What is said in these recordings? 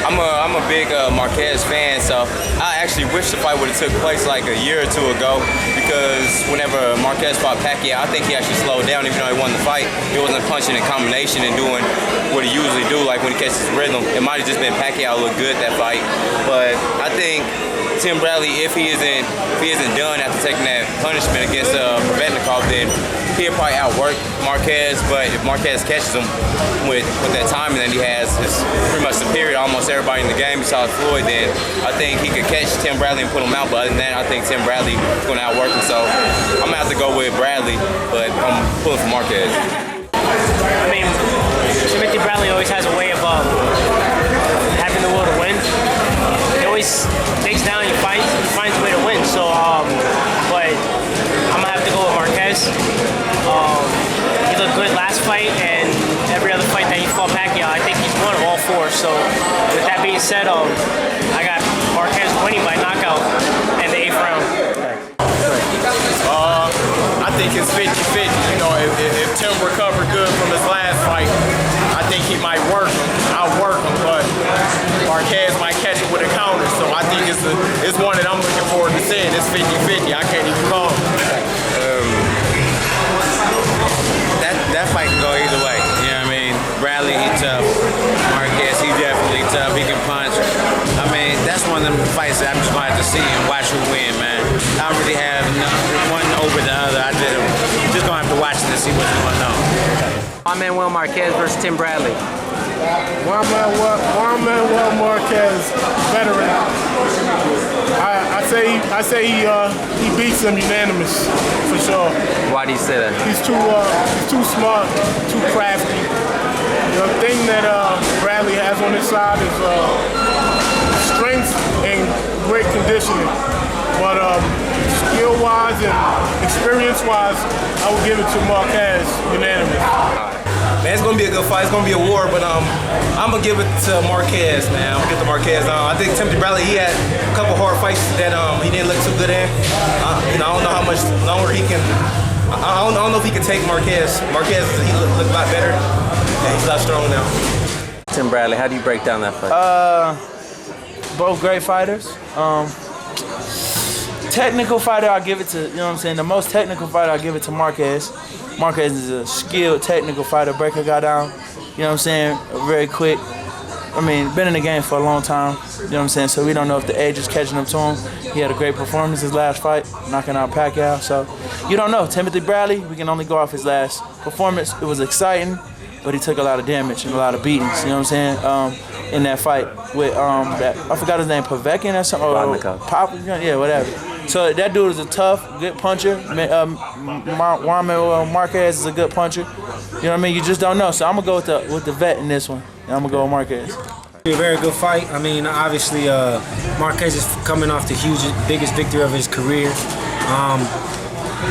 I'm a big Marquez fan, so I actually wish the fight would have took place like a year or two ago, because whenever Marquez fought Pacquiao, I think he actually slowed down. Even though he won the fight, he wasn't punching in combination and doing what he usually do, like when he catches his rhythm. It might have just been Pacquiao looked good that fight, but I think Tim Bradley, if he isn't done after taking that punishment against Provetnikov, then he'll probably outwork Marquez. But if Marquez catches him with that timing that he has, it's pretty much superior to almost everybody in the game besides Floyd, then I think he could catch Tim Bradley and put him out. But other than that, I think Tim Bradley is going to outwork him. So I'm going to have to go with Bradley, but I'm pulling for Marquez. I mean, Timothy Bradley always has a way of having the will to win. He always takes down, he finds a way to win. So, but I'm gonna have to go with Marquez. He looked good last fight, and every other fight that he fought Pacquiao, I think he's won all four. So, with that being said, I got Marquez winning by knockout in the 8th round. I think it's 50-50. You know, if Tim recovered good from his last fight, I think he might outwork him, but Marquez might catch it with a counter. So I think it's one that I'm looking forward to seeing. It's 50-50. I can't even call him. That fight can go either way. You know what I mean? Bradley, he's tough. Marquez, he's definitely tough. He can punch. I mean, that's one of them fights that I'm just going to have to see and watch who win, man. I don't really have one over the other. Just going to have to watch it and see what's going on. Juan Manuel Marquez versus Tim Bradley. Juan Manuel Marquez, veteran. I say he beats him unanimous for sure. Why do you say that? He's too smart, too crafty. The thing that Bradley has on his side is strength and great conditioning. But skill-wise and experience-wise, I would give it to Marquez unanimous. Man, it's gonna be a good fight. It's gonna be a war, but I'm gonna give it to Marquez, man. I'm gonna give it to Marquez. I think Timothy Bradley, he had a couple hard fights that he didn't look too good in. You know, I don't know how much longer he can. I don't know if he can take Marquez. Marquez, he look a lot better. Yeah, he's a lot stronger now. Tim Bradley, how do you break down that fight? Both great fighters. Technical fighter, I'll give it to, you know what I'm saying? The most technical fighter, I'll give it to Marquez. Marquez is a skilled, technical fighter. Breaker got down, you know what I'm saying, very quick. I mean, been in the game for a long time, you know what I'm saying? So we don't know if the age is catching up to him. He had a great performance his last fight, knocking out Pacquiao. So you don't know. Timothy Bradley, we can only go off his last performance. It was exciting, but he took a lot of damage and a lot of beatings, you know what I'm saying? In that fight with, I forgot his name, Povetkin or something? Yeah, whatever. So that dude is a tough, good puncher. Juan Manuel Marquez is a good puncher. You know what I mean? You just don't know. So I'm gonna go with the vet in this one. And I'm gonna go with Marquez. A very good fight. I mean, obviously Marquez is coming off the biggest victory of his career.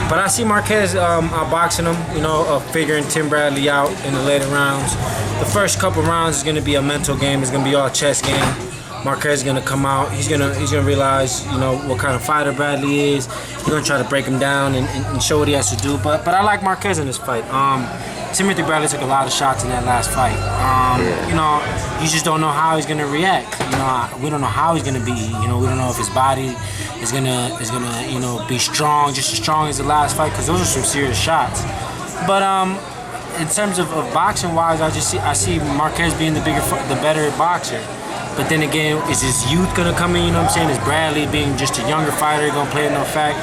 But I see Marquez outboxing him, you know, figuring Tim Bradley out in the later rounds. The first couple rounds is going to be a mental game. It's going to be all chess game. Marquez is going to come out. He's going to realize, you know, what kind of fighter Bradley is. He's going to try to break him down and show what he has to do. But I like Marquez in this fight. Timothy Bradley took a lot of shots in that last fight. You know, you just don't know how he's gonna react. You know, we don't know how he's gonna be. You know, we don't know if his body is gonna you know, be strong, just as strong as the last fight, because those are some serious shots. But in terms of boxing wise, I see Marquez being the better boxer. But then again, is his youth gonna come in? You know what I'm saying? Is Bradley being just a younger fighter gonna play no effect?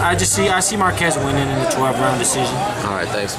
I see Marquez winning in the 12-round decision. All right, thanks.